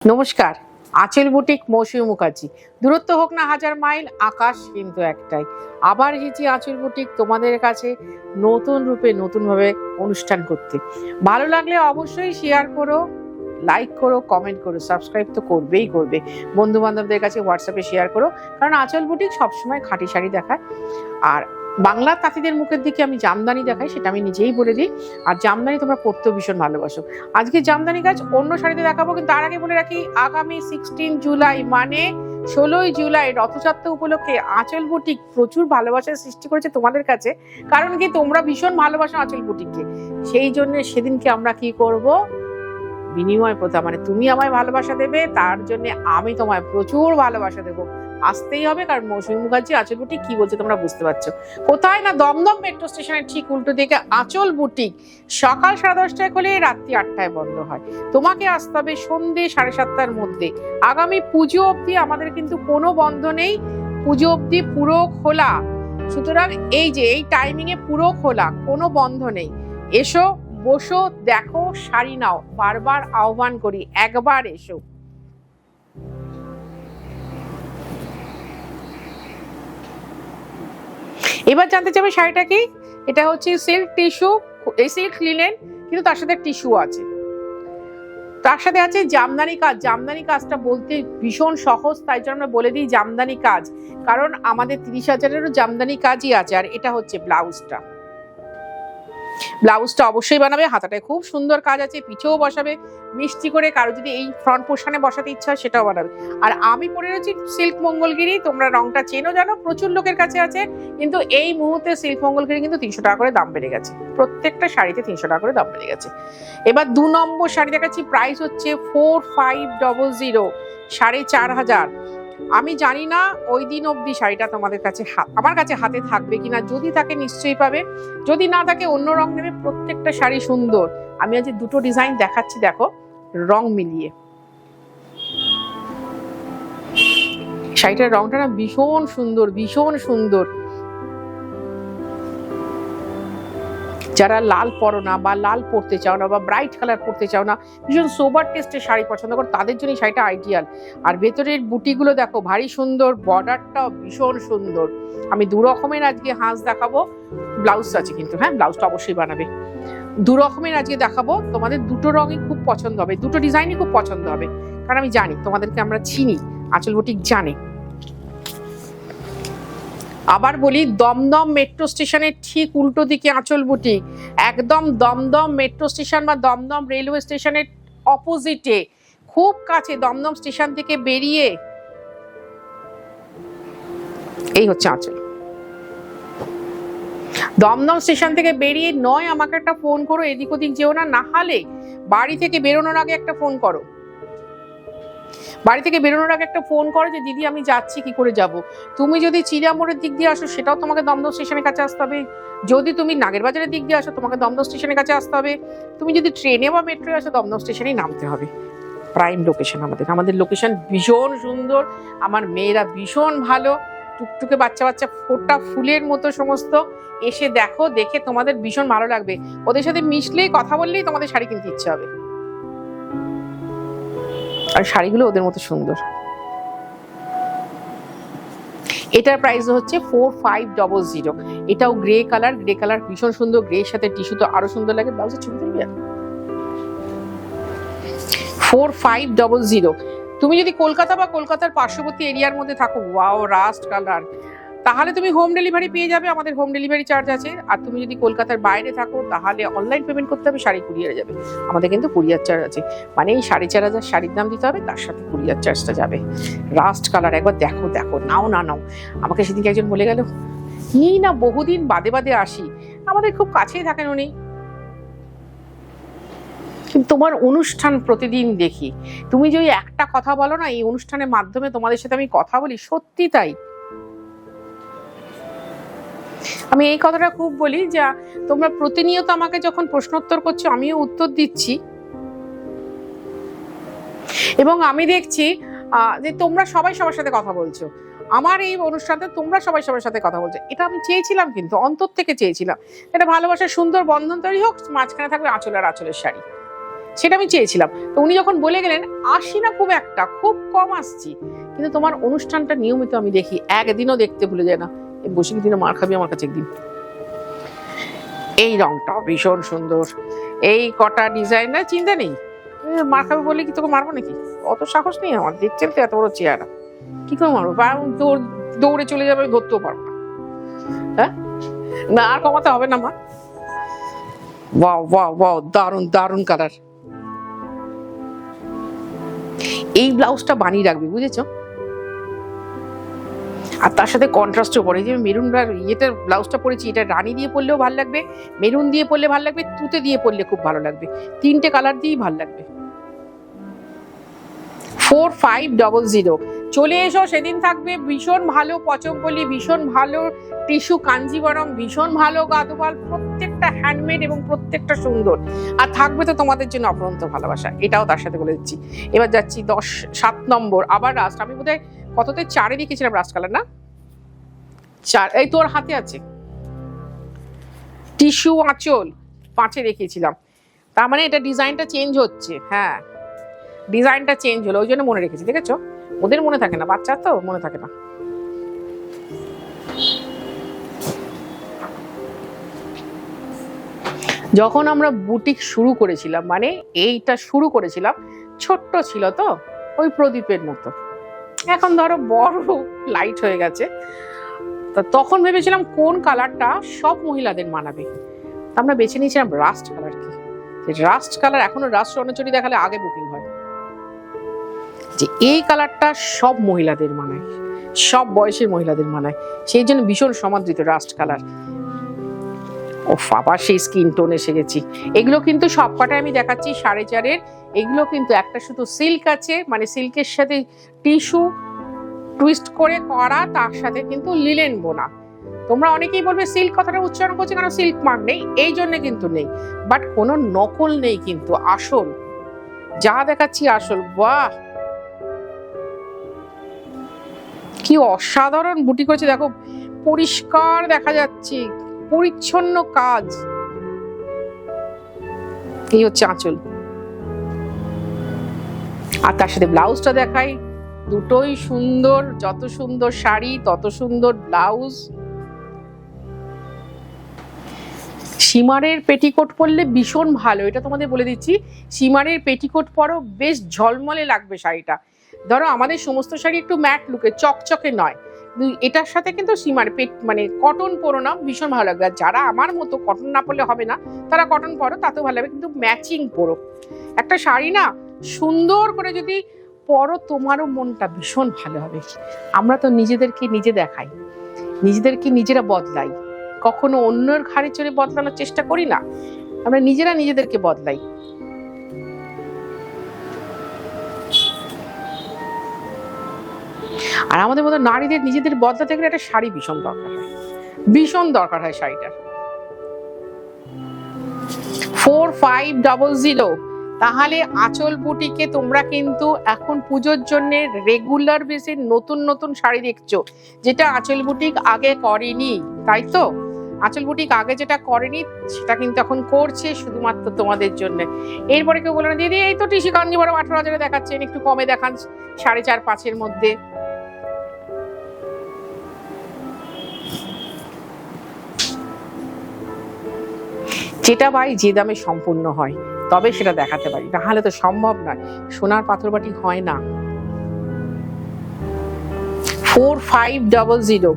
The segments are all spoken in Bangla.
নমস্কার, আঁচল বুটিক মৌসুমী মুখার্জি। দূরত্ব হোক না হাজার মাইল, আকাশ কিন্তু একটাই। আবার এসেছি আঁচল বুটিক তোমাদের কাছে নতুন রূপে নতুনভাবে অনুষ্ঠান করতে। ভালো লাগলে অবশ্যই শেয়ার করো, লাইক করো, কমেন্ট করো, সাবস্ক্রাইব তো করবেই করবে। বন্ধু বান্ধবদের কাছে হোয়াটসঅ্যাপে শেয়ার করো, কারণ আঁচল বুটিক সবসময় খাঁটি শাড়ি দেখায়। আর বাংলার তাঁতিদের মুখের দিকে আমি জামদানি দেখাই, সেটা আমি নিজেই বলে দিই। আর জামদানি তোমরা পরতেও ভীষণ ভালোবাসো। আজকে জামদানি কাজ অন্য শাড়িতে দেখাবো, কিন্তু তার আগে বলে রাখি আগামী 16 জুলাই মানে 16ই জুলাই রথযাত্রা উপলক্ষে আঁচল বুটিক প্রচুর ভালোবাসার সৃষ্টি করেছে তোমাদের কাছে। কারণ কি, তোমরা ভীষণ ভালোবাসো আঁচল বুটিককে। সেই জন্য সেদিনকে আমরা কি করব, বিনিময় প্রথা, মানে তুমি আমায় ভালোবাসা দেবে, তার জন্য আমি তোমায় প্রচুর ভালোবাসা দেবো। আসতেই হবে, কারণ মৌসুমী মুখার্জি আঁচল বুটিক কি বলছে তোমরা বুঝতে পারছো। কোথায় না, দমদম মেট্রো স্টেশনের ঠিক উল্টো দিকে আঁচল বুটিক। সকাল 10:30টায় খুলে রাত্রি 8টায় বন্ধ হয়। তোমাকে আসতে হবে সন্ধ্যে 7:30টার মধ্যে। আগামী পুজো অবধি আমাদের কিন্তু কোনো বন্ধ নেই, পুজো অবধি পুরো খোলা। সুতরাং এই টাইমিং এ পুরো খোলা, কোনো বন্ধ নেই। এসো, বসো, দেখো, শাড়ি নাও। বারবার আহ্বান করি, একবার এসো। এবার জানতে চাইবে শাড়িটা কি। এটা হচ্ছে সিল্ক টিস্যু, এই সিল্ক লিনেন, কিন্তু তার সাথে টিস্যু আছে, তার সাথে আছে জামদানি কাজ। জামদানি কাজটা বলতে ভীষণ সহজ, তাই জন্য আমরা বলে দিই জামদানি কাজ, কারণ আমাদের 30,000-এরও জামদানি কাজই আছে। আর এটা হচ্ছে ব্লাউজটা। ব্লাউজটা অবশ্যই বানাবে, হাতাটায় খুব সুন্দর কাজ আছে, পিছেও বসাবে মিষ্টি করে। কারো যদি এই ফ্রন্ট পোর্শনে বসাতে ইচ্ছা হয় সেটাও বানাবে। আর আমি পরে রয়েছি সিল্ক মঙ্গলগিরি, তোমরা রংটা চেনো জানো, প্রচুর লোকের কাছে আছে। কিন্তু এই মুহূর্তে সিল্ক মঙ্গলগিরি কিন্তু 300 টাকা করে দাম বেড়ে গেছে, প্রত্যেকটা শাড়িতে 300 টাকা করে দাম বেড়ে গেছে। এবার 2 নম্বর শাড়ি দেখাচ্ছি, প্রাইস হচ্ছে 4500, 4,500। আমি জানি না ওই দিন অবধি শাড়িটা তোমাদের কাছে আমার কাছে হাতে থাকবে কিনা, যদি থাকে নিশ্চয়ই পাবে, যদি না থাকে অন্য রং নেবে। প্রত্যেকটা শাড়ি সুন্দর। আমি আজ দুটো ডিজাইন দেখাচ্ছি, দেখো রং মিলিয়ে। শাড়িটার রংটা না ভীষণ সুন্দর, ভীষণ সুন্দর। যারা লাল পরো না, বা লাল পরতে চাও না, বা ব্রাইট কালার পরতে চাও না, ভীষণ সোবার টেস্টের শাড়ি পছন্দ করো, তাদের জন্য শাড়িটা আইডিয়াল। আর ভেতরের বুটিগুলো দেখো ভারী সুন্দর, বর্ডারটাও ভীষণ সুন্দর। আমি 2 রকমের আজকে হাঁস দেখাবো। ব্লাউজ আছে কিন্তু, হ্যাঁ ব্লাউজটা অবশ্যই বানাবে। 2 রকমের আজকে দেখাবো, তোমাদের দুটো রঙই খুব পছন্দ হবে, দুটো ডিজাইনই খুব পছন্দ হবে, কারণ আমি জানি তোমাদেরকে আমরা চিনি, আঁচল বুটিক জানে। আবার বলি, দমদম মেট্রো স্টেশনের ঠিক উল্টো দিকে আঁচল বুটিক। একদম দমদম মেট্রো স্টেশন বা দমদম রেলওয়ে স্টেশনের অপোজিটে, খুব কাছে। দমদম স্টেশন থেকে বেরিয়ে এই হচ্ছে আঁচল। দমদম স্টেশন থেকে বেরিয়ে নয় আমাকে একটা ফোন করো, এদিক ওদিক যেও না, না হলে বাড়ি থেকে বেরোনোর আগে একটা ফোন করো। বাড়ি থেকে বেরোনোর আগে একটা ফোন করো যে দিদি আমি যাচ্ছি, কি করে যাব। তুমি যদি চিড়িয়ামোড়ের দিক দিয়ে আসো, সেটাও তোমাকে দমদম স্টেশনের কাছে আসতে হবে। যদি তুমি নাগের বাজারের দিক দিয়ে আসো, তোমাকে দমদম স্টেশনের কাছে আসতে হবে। তুমি যদি ট্রেনে বা মেট্রোয় আসো, দমদম স্টেশনেই নামতে হবে। প্রাইম লোকেশন আমাদের লোকেশন ভীষণ সুন্দর। আমার মেয়েরা ভীষণ ভালো, টুকটুকে বাচ্চা বাচ্চা, ফোটা ফুলের মতো সমস্ত। এসে দেখো, দেখে তোমাদের ভীষণ ভালো লাগবে। ওদের সাথে মিশলেই, কথা বললেই তোমাদের শাড়ি কিনতে ইচ্ছে হবে। আর শাড়িগুলো ওদের মতো সুন্দর। এটার প্রাইস হচ্ছে 4500। এটাও গ্রে কালার, গ্রে কালার ভীষণ সুন্দর। গ্রে সাথে টিস্যু তো আরো সুন্দর লাগে। ব্লাউজের ছবি তুলবি আর 4500। তুমি যদি কলকাতা বা কলকাতার পার্শ্ববর্তী এরিয়ার মধ্যে থাকো, ওয়াও রাস্ট কালার, তাহলে তুমি হোম ডেলিভারি পেয়ে যাবে, আমাদের হোম ডেলিভারি চার্জ আছে। আর তুমি যদি কলকাতার বাইরে থাকো, তাহলে অনলাইন পেমেন্ট করতে হবে, শাড়ি কুরিয়ারে যাবে, আমাদের কিন্তু কুরিয়ার চার্জ আছে। মানে এই 4,500 শাড়ির দাম দিতে হবে, তার সাথে কুরিয়ার চার্জটা যাবে। রাস্ট কালার, একবার দেখো, দেখো, নাও না নাও। আমাকে সেদিকে একজন বলে গেল, এই না বহুদিন বাদে বাদে আসি, আমাদের খুব কাছেই থাকেন উনি, কিন্তু তোমার অনুষ্ঠান প্রতিদিন দেখি। তুমি যে ওই একটা কথা বলো না, এই অনুষ্ঠানের মাধ্যমে তোমাদের সাথে আমি কথা বলি, সত্যি তাই। আমি এই কথাটা খুব বলি যে তোমরা প্রতিনিয়ত আমাকে যখন প্রশ্নোত্তর করছো, আমিও উত্তর দিচ্ছি, এবং আমি দেখছি যে তোমরা সবাই সবার সাথে কথা বলছো। আমার এই অনুষ্ঠানটা তোমরা সবাই সবার সাথে কথা বলছো, এটা আমি চেয়েছিলাম, কিন্তু অন্তর থেকে চেয়েছিলাম। এটা ভালোবাসার সুন্দর বন্ধন তৈরি হোক, মাঝখানে থাকবে আঁচল আর আঁচলের শাড়ি। সেটা আমি চেয়েছিলাম। তো উনি যখন বলে গেলেন আসি না খুব একটা, খুব কম আসছি, কিন্তু তোমার অনুষ্ঠানটা নিয়মিত আমি দেখি, একদিনও দেখতে ভুলে যায় না। বসে কি দিনও মার খাবি আমার কাছে একদিন। এই রংটা ভীষণ সুন্দর, এই কটা ডিজাইন না, চিন্তা নেই, মার খাবি বলে কি তোকে মারবো নাকি? অত সাহস নেই আমার, দেখছেন তো এত বড় চেহারা, কি করে মারবো? দৌড়ে চলে যাবে, ধরতেও পারবো না। হ্যাঁ না, আর কমাতে হবে না মা। ওয়াও ওয়াও ওয়াও, দারুণ দারুণ কালার। এই ব্লাউজটা বানিয়ে রাখবি, বুঝেছো? আর তার সাথে কন্ট্রাস্টও পরে, যে মেরুন ইয়েটার ব্লাউজটা পরেছি, এটা রানী দিয়ে পরলেও ভালো লাগবে, মেরুন দিয়ে পরলে ভালো লাগবে, তুতে দিয়ে পরলে খুব ভালো লাগবে, তিনটে কালার দিয়েই ভালো লাগবে। 4500 চলে এসো, সেদিন থাকবে ভীষণ ভালো পচমপল্লি, ভীষণ ভালো টিস্যু কাঞ্জিবরম, ভীষণ ভালো গাদোয়াল, প্রত্যেকটা হ্যান্ডমেড এবং প্রত্যেকটা সুন্দর। আর থাকবে তো তোমাদের জন্য অপরন্ত ভালোবাসা, এটাও তার সাথে বলে দিচ্ছি। এবার যাচ্ছি 7 নম্বর, আবার রাস্ট। আমি বোধহয় কততে 4-এ রেখেছিলাম রাস্ট কালার, না 4, এই তোর হাতে আছে। টিস্যু আঁচল 5-এ রেখেছিলাম, তার মানে এটা ডিজাইনটা চেঞ্জ হচ্ছে। হ্যাঁ ডিজাইনটা চেঞ্জ হলো, ওই জন্য মনে রেখেছি, দেখেছো? ওদের মনে থাকে না, বাচ্চা তো মনে থাকে না। যখন আমরা বুটিক শুরু করেছিলাম, মানে এইটা শুরু করেছিলাম, ছোট্ট ছিল তো, ওই প্রদীপের মতো। এখন ধরো বড় লাইট হয়ে গেছে। তো তখন ভেবেছিলাম কোন কালারটা সব মহিলাদের মানাবে, আমরা বেছে নিয়েছিলাম রাস্ট কালার। কি রাস্ট কালার, এখনো রাস্ট স্বর্ণচুরি দেখালে আগে বুকিং হয়, যে এই কালারটা সব মহিলাদের মানায়, সব বয়সের মহিলাদের মানায়, সেই জন্য ভীষণ সমাদৃত রাস্ট কালার। ও আবার সেই স্কিন টোন এসে গেছি। এগুলো কিন্তু সবকটাই আমি দেখাচ্ছি 4.5-এর। এগুলো কিন্তু একটা শুধু সিল্ক আছে, মানে সিল্কের সাথে টিস্যু টুইস্ট করে করা, তার সাথে কিন্তু লিলেন বোনা। তোমরা অনেকেই বলবে সিল্ক কথাটা উচ্চারণ করছে কেন, সিল্ক মার্ক নেই, এই জন্য কিন্তু নেই, বাট কোনো নকল নেই, কিন্তু আসল যা দেখাচ্ছি আসল। বাহ কি অসাধারণ বুটি করেছে, দেখো পরিষ্কার দেখা যাচ্ছে, পরিচ্ছন্ন কাজ। এই হচ্ছে আঁচল, আর তার সাথে ব্লাউজটা দেখাই, দুটোই সুন্দর, যত সুন্দর শাড়ি তত সুন্দর ব্লাউজ। সীমারের পেটিকোট পরলে ভীষণ ভালো, এটা তোমাদের বলে দিচ্ছি। সীমারের পেটিকোট পরো, বেশ ঝলমলে লাগবে শাড়িটা। ধরো আমাদের সমস্ত শাড়ি একটু ম্যাট লুকে, চকচকে নয়, এটার সাথে কিন্তু সীমার মানে কটন পরো না, ভীষণ ভালো লাগবে। আর যারা আমার মতো কটন না পরলে হবে না, তারা কটন পরো, তাতেও ভালো লাগবে, কিন্তু ম্যাচিং পরো। একটা শাড়ি না সুন্দর করে যদি পরো, তোমারও মনটা ভীষণ ভালো হবে। আমরা তো নিজেদেরকে নিজে দেখাই, নিজেদেরকে নিজেরা বদলাই, কখনো অন্যের ঘাড়ে চড়ে বদলানোর চেষ্টা করি না, আমরা নিজেরা নিজেদেরকে বদলাই। আর আমাদের মতো নারীদের নিজেদের বদলাতে গেলে একটা শাড়ি ভীষণ দরকার হয়, ভীষণ দরকার হয় শাড়িটার। 4500। তাহলে আঁচল বুটিকে তোমরা কিন্তু এখন পুজোর জন্য রেগুলার বেসে নতুন নতুন শাড়ি দেখছো, যেটা আঁচল বুটিক আগে করেনি, তাই তো? আঁচল বুটিক আগে যেটা করেনি সেটা কিন্তু এখন করছে শুধুমাত্র তোমাদের জন্য। এরপরে কেউ বলে না দিদি এই তো টিসি কাঞ্জিবরম 18,000-এ দেখাচ্ছেন, একটু কমে দেখান 4.5-5-এর মধ্যে। যেটা ভাই যে দামে সম্পূর্ণ হয় তবে সেটা দেখাতে পারি, নাহলে তো সম্ভব নয়, সোনার পাথরবাটি হয় না। 4500।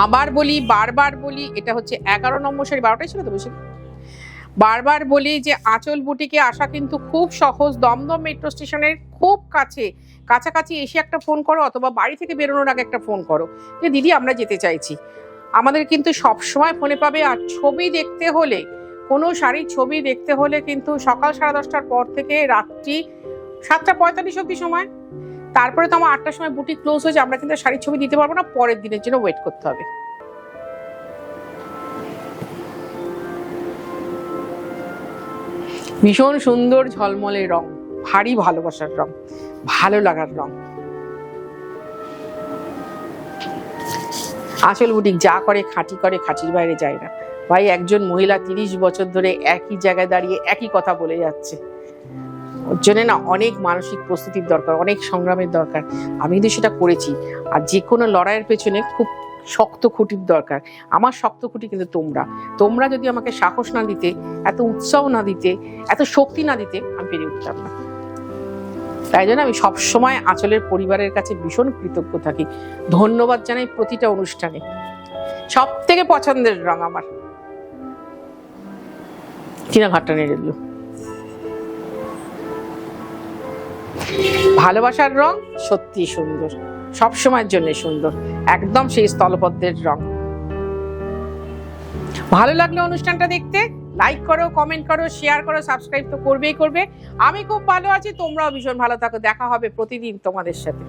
আবার বলি, বারবার বলি, এটা হচ্ছে 11 নম্বর শাড়ি। 12টাই ছিল তো বেশি, বারবার বলি যে আঁচল বুটিকে আসা কিন্তু খুব সহজ, দমদম মেট্রো স্টেশনের খুব কাছে, কাছাকাছি এসে একটা ফোন করো, অথবা বাড়ি থেকে বেরোনোর আগে একটা ফোন করো যে দিদি আমরা যেতে চাইছি। আমাদের কিন্তু সবসময় ফোনে পাবে। আর ছবি দেখতে হলে, কোনো শাড়ির ছবি দেখতে হলে কিন্তু সকাল 10:30টার পর থেকে রাত্রি 7:45 অব্দি সময়, তারপরে তো আমার 8টার সময় বুটিক ক্লোজ হয়েছে, আমরা কিন্তু শাড়ির ছবি দিতে পারবো না, পরের দিনের জন্য ওয়েট করতে হবে। ভীষণ সুন্দর ঝলমলে রং, ভারী ভালোবাসার রং, ভালো লাগার রং। আঁচল বুটিক যা করে খাঁটি করে, খাঁটির বাইরে যায় না। ভাই একজন মহিলা 30 বছর ধরে একই জায়গায় দাঁড়িয়ে একই কথা বলে যাচ্ছে, ওর জন্য না অনেক মানসিক প্রস্তুতির দরকার, অনেক সংগ্রামের দরকার। আমি কিন্তু সেটা করেছি। আর যে কোনো লড়াইয়ের পেছনে খুব শক্ত খুঁটির দরকার। আমার শক্ত খুঁটি কিন্তু তোমরা যদি আমাকে সাহস না দিতে, এত উৎসাহ না দিতে, এত শক্তি না দিতে, আমি পেরে উঠতাম না। তাই জন্য আমি সবসময় আঁচলের পরিবারের কাছে ভীষণ কৃতজ্ঞ থাকি, ধন্যবাদ জানাই প্রতিটা অনুষ্ঠানে। সব থেকে পছন্দের রং আমার কিনা ঘাটটা নেড়ে দিল, ভালোবাসার রং সত্যি সুন্দর, সব সময়ের জন্য সুন্দর, একদম সেই স্থলপদ্মের রং। ভালো লাগলে অনুষ্ঠানটা দেখতে লাইক করো, কমেন্ট করো, শেয়ার করো, সাবস্ক্রাইব তো করবে। আমি খুব ভালো আছি, তোমরাও ভীষণ ভালো থাকো। দেখা হবে প্রতিদিন তোমাদের সাথে।